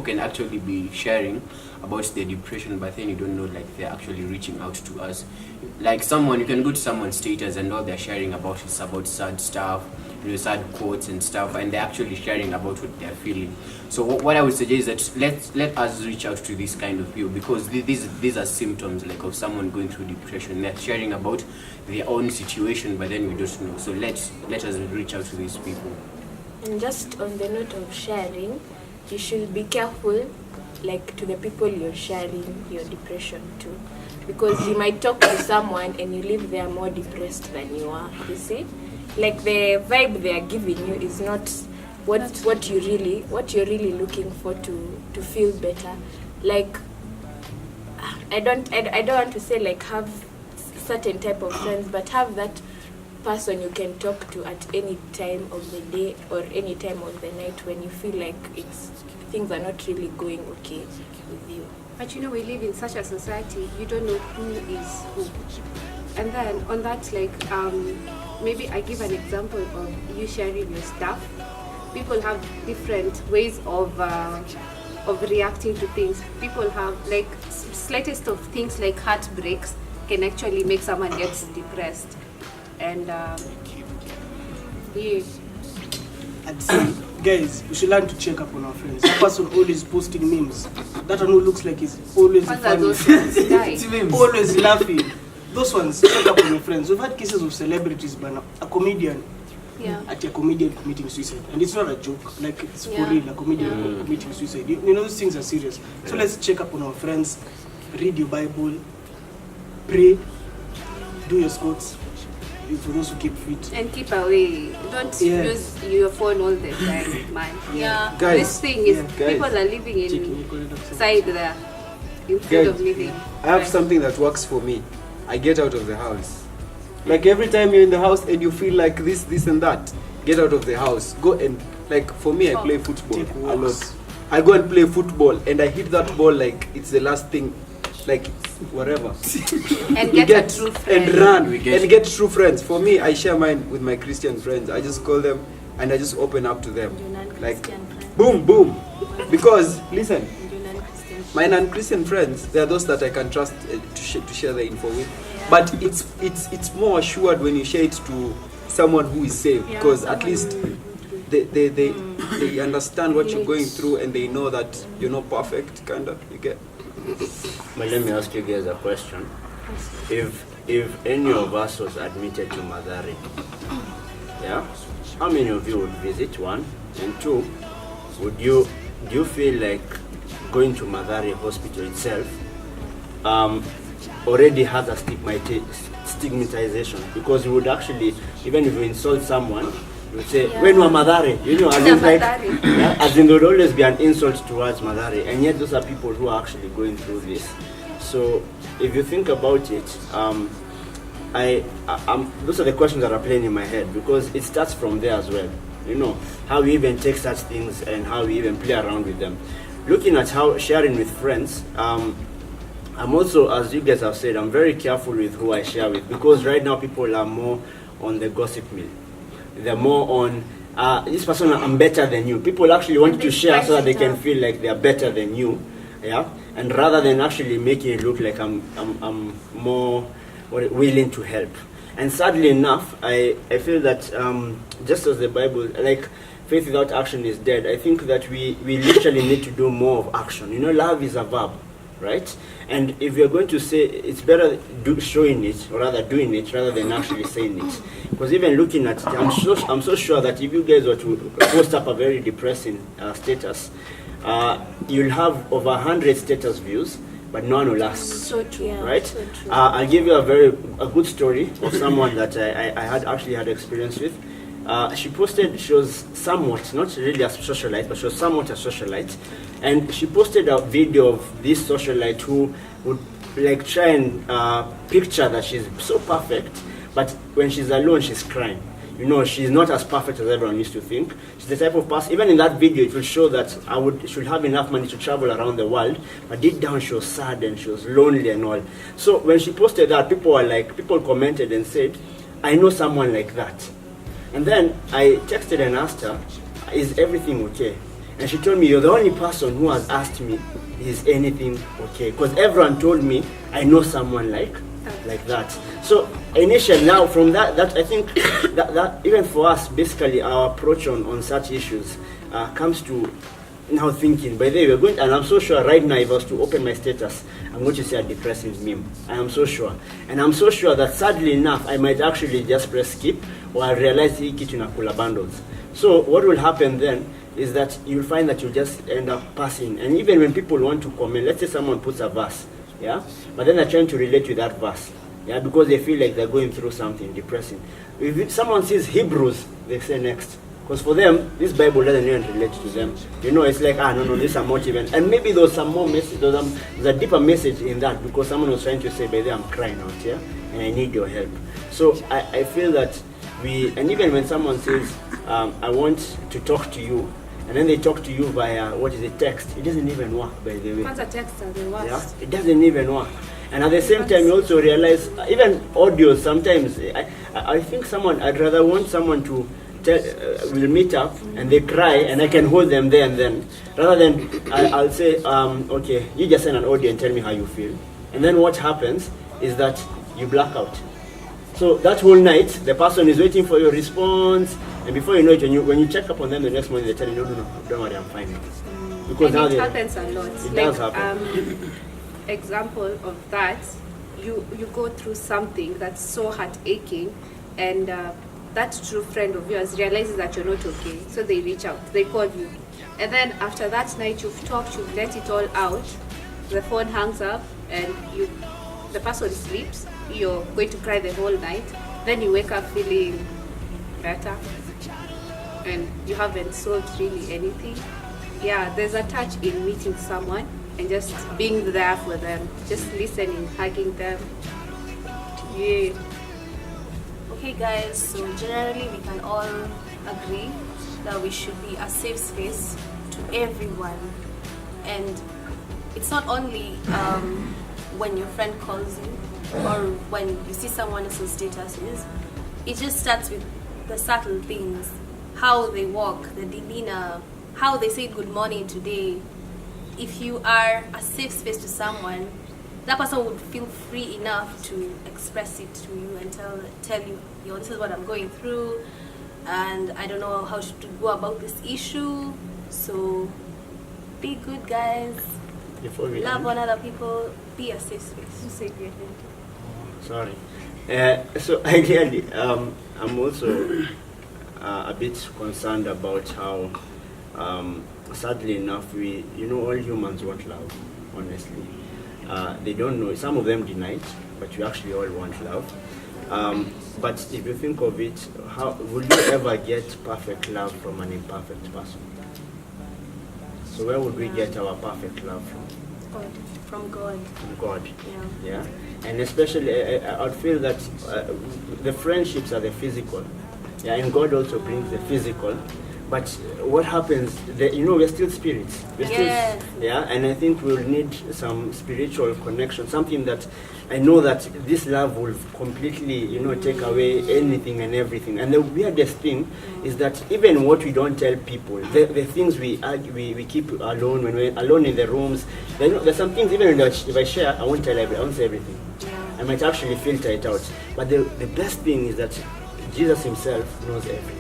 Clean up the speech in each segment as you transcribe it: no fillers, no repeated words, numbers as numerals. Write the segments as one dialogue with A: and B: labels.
A: can actually be sharing about their depression, but then you don't know like they're actually reaching out to us. Like someone, you can go to someone's status and all they're sharing about is about sad stuff, sad quotes and stuff, and they're actually sharing about what they're feeling. So what I would suggest is that let us reach out to this kind of people, because these are symptoms like of someone going through depression. They're sharing about their own situation, but then we don't know. So let us reach out to these people.
B: And just on the note of sharing, you should be careful, like to the people you're sharing your depression to, because you might talk to someone and you leave there more depressed than you are. You see, like the vibe they are giving you is not what you're really looking for to feel better. Like I don't want to say like have certain type of friends, but have that person you can talk to at any time of the day or any time of the night when you feel like things are not really going okay with you.
C: But you know, we live in such a society, you don't know who is who. And then on that, like maybe I give an example of you sharing your stuff. People have different ways of reacting to things. People have like slightest of things like heartbreaks can actually make someone get depressed. And yeah.
D: I'd say, guys, we should learn to check up on our friends. That person always posting memes. That one who looks like he's always funny, always laughing. Those ones, check up on your friends. We've had cases of celebrities, but a comedian, at a comedian committing suicide, and it's not a joke. Like it's for real, a comedian committing suicide. You know, those things are serious. So let's check up on our friends. Read your Bible, pray, do your squats. For those who keep fit.
C: And keep away. Don't use your phone all the time, man.
E: Guys,
C: this thing is people are living inside there instead of living.
E: I have something that works for me. I get out of the house. Like every time you're in the house and you feel like this and that, get out of the house. Go and, like for me, I play football a lot. I go and play football and I hit that ball like it's the last thing. Like whatever,
C: and get a true friend.
E: And run and get true friends. For me, I share mine with my Christian friends. I just call them and I just open up to them, like boom, boom. Because listen, my non-Christian friends, they are those that I can trust to share the info with. But it's more assured when you share it to someone who is safe, because at least they understand what you're going through and they know that you're not perfect, kind of. You get.
F: But let me ask you guys a question. If any of us was admitted to Mathare, how many of you would visit? One, and two, do you feel like going to Mathare Hospital itself already has a stigmatization? Because you would actually, even if you insult someone, you would say, when we're Mathare, as in like, as in there would always be an insult towards Mathare, and yet those are people who are actually going through this. So if you think about it, those are the questions that are playing in my head, because it starts from there as well. How we even take such things and how we even play around with them. Looking at how sharing with friends, I'm also, as you guys have said, I'm very careful with who I share with, because right now people are more on the gossip mill. They're more on this person, I'm better than you. People actually want to share so that they can feel like they're better than you, and rather than actually making it look like I'm more willing to help. And sadly enough, I feel that just as the Bible, like faith without action is dead, I think that we literally need to do more of action. Love is a verb, right? And if you're going to say, it's better showing it, or rather doing it, rather than actually saying it. Because even looking at it, I'm so sure that if you guys were to post up a very depressing status, you'll have over 100 status views, but no one will ask.
B: So true,
F: right?
B: So true.
F: I'll give you a good story of someone that I had experience with. She was somewhat, not really a socialite, but she was somewhat a socialite. And she posted a video of this socialite who would like try and picture that she's so perfect, but when she's alone, she's crying. She's not as perfect as everyone used to think. She's the type of person, even in that video, it will show that should have enough money to travel around the world, but deep down she was sad and she was lonely and all. So when she posted that, people commented and said, I know someone like that. And then I texted and asked her, is everything okay? And she told me, you're the only person who has asked me, is anything okay? Because everyone told me I know someone like that. So initially, now from that I think that even for us, basically our approach on such issues comes to now thinking, by the way, we're going, and I'm so sure right now if I was to open my status, I'm going to see a depressing meme. I am so sure. And I'm so sure that sadly enough, I might actually just press skip, or I realize hii kitu inakula bundles. So what will happen then is that you'll find that you'll just end up passing. And even when people want to comment, let's say someone puts a verse, yeah, but then they're trying to relate to that verse, yeah, because they feel like they're going through something depressing. If someone says Hebrews, they say next. Because for them, this Bible doesn't even relate to them. You know, it's like, no, this is not even. And maybe there's some more message, there's a deeper message in that, because someone was trying to say, by the way, I'm crying out here, and I need your help. So I feel that and even when someone says, I want to talk to you, and then they talk to you via, text, it doesn't even work, by the way.
C: Text are the worst.
F: Yeah, it doesn't even work. And at the same time, you also realize, even audio sometimes, I think I'd rather want someone to we'll meet up and they cry and I can hold them there and then, rather than I'll say, okay, you just send an audio and tell me how you feel. And then what happens is that you black out. So that whole night, the person is waiting for your response, and before you know it, when you check up on them the next morning, they tell you, no, don't worry, I'm fine. Because
C: and it happens a lot.
F: It does happen.
C: Example of that, you go through something that's so heart aching, and that true friend of yours realizes that you're not okay, so they reach out, they call you, and then after that night you've talked, you've let it all out, the phone hangs up, and the person sleeps, you're going to cry the whole night, then you wake up feeling better, and you haven't solved really anything. Yeah, there's a touch in meeting someone and just being there for them, just listening, hugging them. Yeah.
G: Okay guys, so generally we can all agree that we should be a safe space to everyone, and it's not only when your friend calls you or when you see someone else's statuses. It just starts with the subtle things, how they walk, the demeanor, how they say good morning today. If you are a safe space to someone, that person would feel free enough to express it to you and tell you, this is what I'm going through, and I don't know how to go about this issue. So be good, guys. Love one other people. Be a safe space. You say great.
F: Sorry. So ideally, I'm also a bit concerned about how, sadly enough, all humans want love, honestly. They don't know. Some of them deny it, but you actually all want love. But if you think of it, how would you ever get perfect love from an imperfect person? So where would we get our perfect love from?
G: God. From God.
F: From God.
G: Yeah.
F: And especially, I would feel that the friendships are the physical. Yeah, and God also brings the physical. But what happens, we're still spirits.
G: Yes.
F: And I think we'll need some spiritual connection, something that I know that this love will completely, take away anything and everything. And the weirdest thing is that even what we don't tell people, the things we keep alone, when we're alone in the rooms, there's some things, even if I share, I won't say everything.
G: Yeah.
F: I might actually filter it out. But the best thing is that Jesus himself knows everything.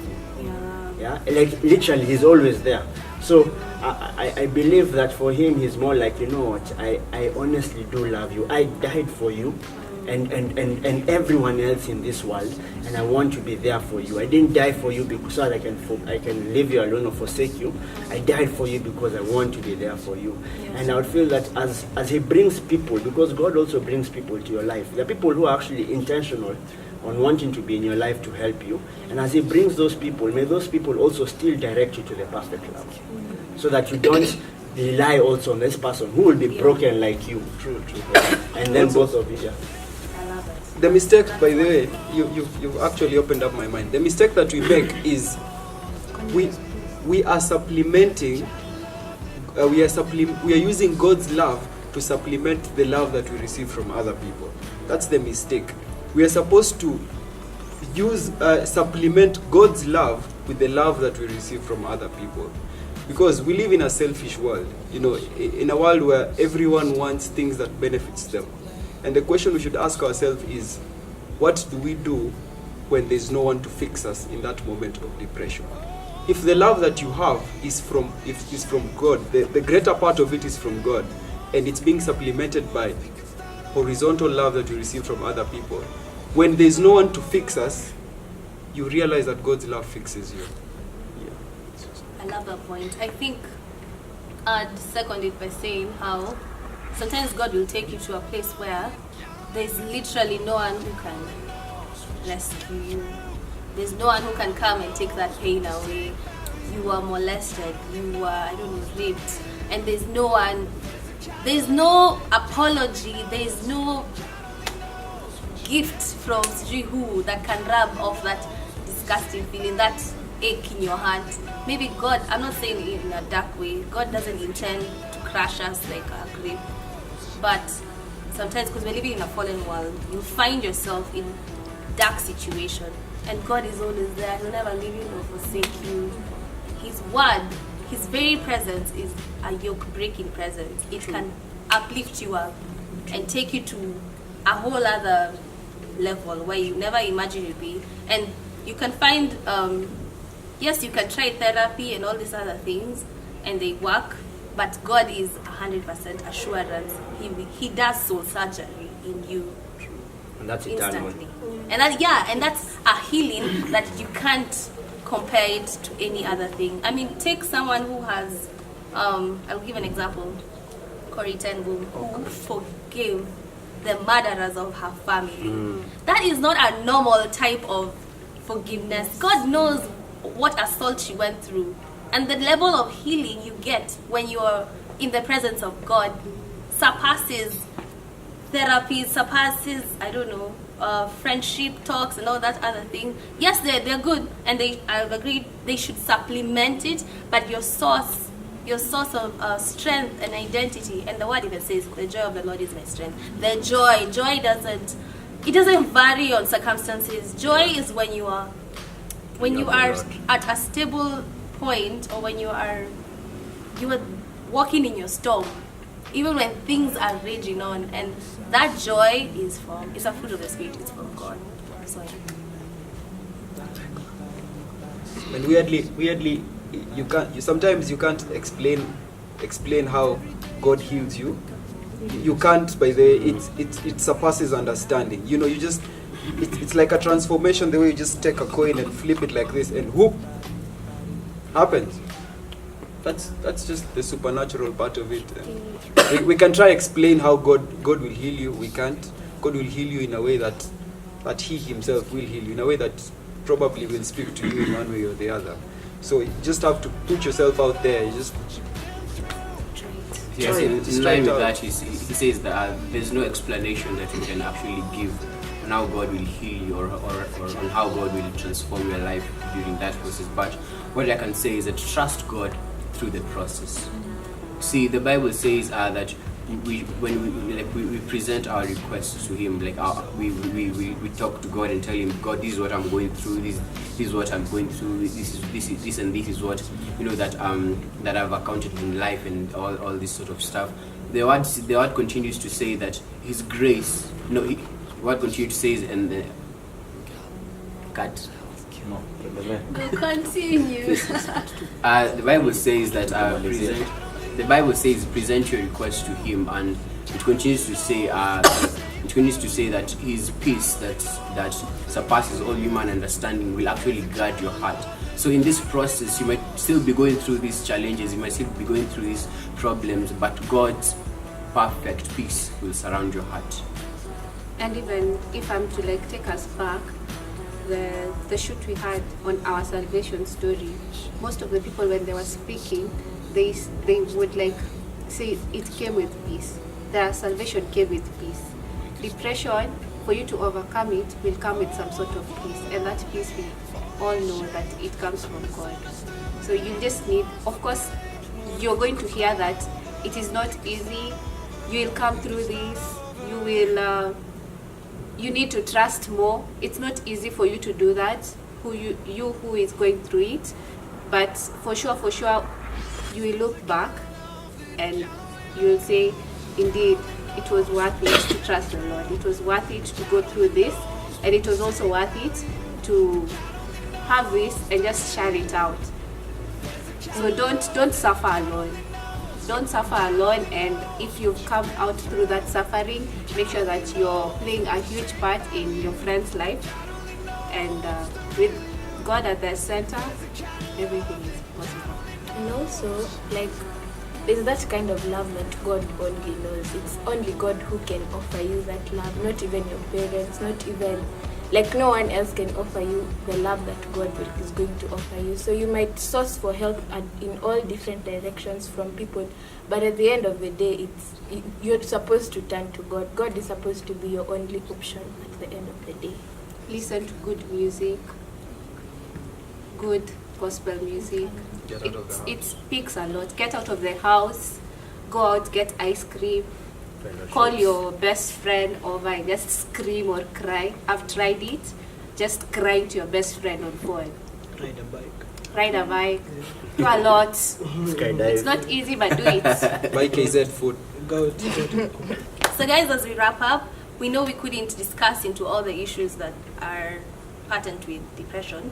F: Yeah, like literally he's always there. So I believe that for him he's more like, I honestly do love you. I died for you and everyone else in this world, and I want to be there for you. I didn't die for you because so I can leave you alone or forsake you. I died for you because I want to be there for you. Yeah. And I would feel that as he brings people, because God also brings people to your life. There are people who are actually intentional on wanting to be in your life to help you, and as he brings those people, may those people also still direct you to the perfect love, so that you don't rely also on this person who will be broken like you. True. And then both of you.
G: I love it.
E: The mistake, by the way, you've actually opened up my mind. The mistake that we make is we are supplementing, we are using God's love to supplement the love that we receive from other people. That's the mistake. We are supposed to supplement God's love with the love that we receive from other people. Because we live in a selfish world, you know, in a world where everyone wants things that benefits them. And the question we should ask ourselves is, what do we do when there's no one to fix us in that moment of depression? If the love that you have is from God, the greater part of it is from God, and it's being supplemented by horizontal love that you receive from other people, when there's no one to fix us, you realize that God's love fixes you.
G: I love that point. I think I'd second it by saying how sometimes God will take you to a place where there's literally no one who can rescue you. There's no one who can come and take that pain away. You are molested, you are, raped, and there's no one, there's no apology, there's no gift from Sri who that can rub off that disgusting feeling, that ache in your heart. Maybe God, I'm not saying it in a dark way, God doesn't intend to crush us like a grape, but sometimes, because we're living in a fallen world, you find yourself in dark situation, and God is always there. He'll never leave you nor forsake you. His word, His very presence is a yoke-breaking presence. It can uplift you up and take you to a whole other level where you never imagined you'd be. And you can find, yes, you can try therapy and all these other things, and they work, but God is 100% assurance. He does soul surgery in you.
F: And that's
G: instantly.
F: eternal.
G: And that's a healing that you can't compare it to any other thing. I mean, take someone who has, I'll give an example, Corrie ten Boom, who forgave the murderers of her family. That is not a normal type of forgiveness. God knows what assault she went through. And the level of healing you get when you are in the presence of God surpasses therapy, surpasses, friendship talks and all that other thing. Yes, they're good, and I've agreed they should supplement it, but your source of strength and identity, and the word even says, the joy of the Lord is my strength. The joy doesn't vary on circumstances. Joy is when you are at a stable point, or when you are walking in your storm, even when things are raging on, and that joy it's a fruit of the Spirit, it's from God. So,
E: And weirdly, sometimes you can't explain how God heals you. You can't, by the it surpasses understanding. You know, it's like a transformation, the way you just take a coin and flip it like this, and whoop, happens. That's just the supernatural part of it. We can try explain how God will heal you. We can't. God will heal you in a way that He Himself will heal you, in a way that probably will speak to you in one way or the other. So you just have to put yourself out there. You just
A: yes, in line with that, he says that there's no explanation that you can actually give on how God will heal you, or on how God will transform your life during that process. But what I can say is that trust God through the process. See, the Bible says that when we present our requests to Him, we talk to God and tell Him, God, this is what I'm going through. This is what I'm going through. This is what that I've encountered in life, and all this sort of stuff. The word continues to say that His grace. What continues to say is, and the cut.
G: Continue.
A: The Bible says that present your request to Him, and it continues to say that His peace that surpasses all human understanding will actually guard your heart. So in this process, you might still be going through these challenges, you might still be going through these problems, but God's perfect peace will surround your heart.
C: And even if I'm to take us back, the shoot we had on our salvation story, most of the people, when they were speaking, they would say it came with peace. Their salvation came with peace. Depression, for you to overcome it, will come with some sort of peace, and that peace we all know that it comes from God. So you just need, of course, you're going to hear that it is not easy. You will come through this. You need to trust more. It's not easy for you to do that, who is going through it, but for sure, you will look back and you will say, indeed, it was worth it to trust the Lord. It was worth it to go through this, and it was also worth it to have this and just share it out. So don't suffer alone. Don't suffer alone, and if you've come out through that suffering, make sure that you're playing a huge part in your friend's life. And with God at the center, everything is possible.
B: And also, like, there's that kind of love that God only knows. It's only God who can offer you that love, not even your parents, not even, like, no one else can offer you the love that God is going to offer you. So you might source for help in all different directions from people, but at the end of the day, you're supposed to turn to God. God is supposed to be your only option at the end of the day.
C: Listen to good music, good gospel music.
E: Get out of the house.
C: It speaks a lot. Get out of the house, go out, get ice cream, call your best friend over and just scream or cry. I've tried it. Just crying to your best friend on phone.
D: Ride a bike.
C: Ride a bike. Do a lot.
F: Skydive.
C: It's not easy, but do it.
E: Buy KZ food.
D: Go.
G: So guys, as we wrap up, we know we couldn't discuss into all the issues that are patent with depression,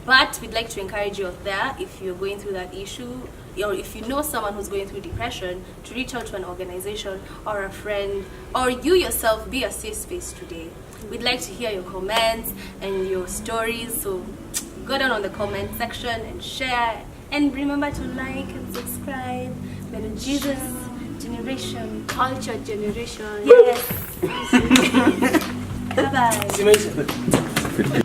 G: but we'd like to encourage you out there, if you're going through that issue, or if you know someone who's going through depression, to reach out to an organization or a friend, or you yourself, be a safe space today. We'd like to hear your comments and your stories, so go down on the comment section and share, and remember to like and subscribe. Little Jesus Generation,
C: Culture generation.
G: yes. Bye bye.
D: Simation.